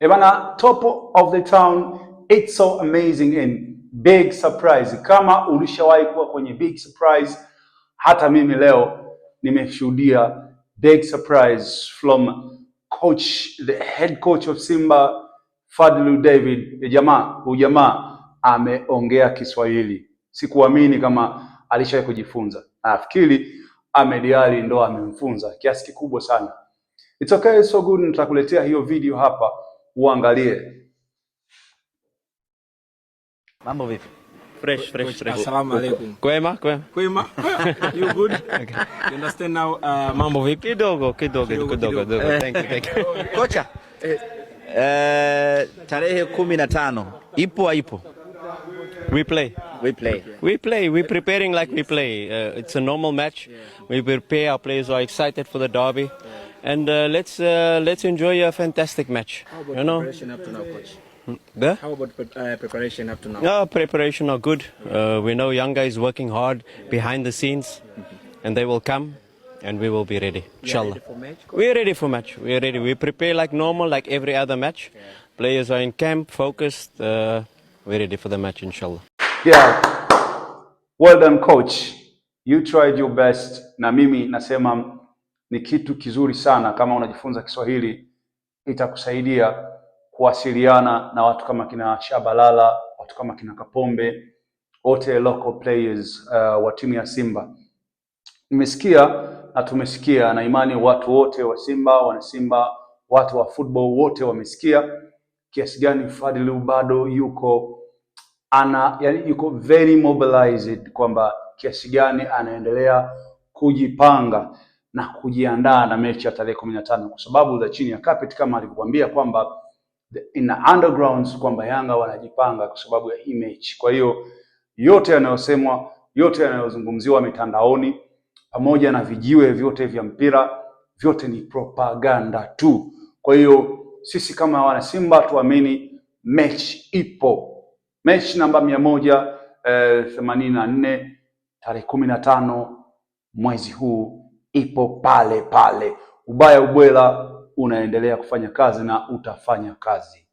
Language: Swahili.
Ebana, top of the town, it's so amazing and big surprise. Kama ulishawahi kuwa kwenye big surprise, hata mimi leo nimeshuhudia big surprise from coach, the head coach of Simba, Fadlu David. Jamaa ameongea Kiswahili. Sikuamini kama alishawahi kujifunza. Nafikiri Ahmed Ally ndo amemfunza kiasi kikubwa sana. It's okay, so good. Nitakuletea hiyo video hapa uangalie. Mambo vipi? Fresh. Assalamu alaikum. Kwema. You good? Okay. You understand now? Mambo vipi? Kidogo. Thank you. Kocha. Tarehe 15. Ipo haipo? We play. We're preparing like we play. It's a normal match. Yeah. We prepare. Our players are excited for the derby, yeah. And let's enjoy a fantastic match. How about preparation up to now, coach? How about preparation up to now? No, preparation are good. We know young guys working hard behind the scenes, and they will come, and we will be ready. Inshallah. We're ready for match. We're ready. We prepare like normal, like every other match. Yeah. Players are in camp, focused. We're ready for the match, inshallah. Yeah, well done coach, you tried your best. Na mimi nasema ni kitu kizuri sana kama unajifunza Kiswahili, itakusaidia kuwasiliana na watu kama kina Shabalala, watu kama kina Kapombe, wote local players wa timu ya Simba. Nimesikia na tumesikia na imani watu wote wa Simba, wana Simba, watu wa football wote wamesikia kiasi gani Fadlu bado yuko yuko very mobilized, kwamba kiasi gani anaendelea kujipanga na kujiandaa na mechi ya tarehe 15, kwa sababu za chini ya carpet kama alivyokuambia kwamba in the undergrounds kwamba Yanga wanajipanga kwa sababu ya hii mechi. Kwa hiyo yote yanayosemwa, yote yanayozungumziwa mitandaoni pamoja na vijiwe vyote vya mpira, vyote ni propaganda tu. Kwa hiyo sisi kama wana Simba tuamini mechi ipo. Mechi namba 184 tarehe 15 mwezi huu ipo pale. Ubaya ubwela unaendelea kufanya kazi na utafanya kazi.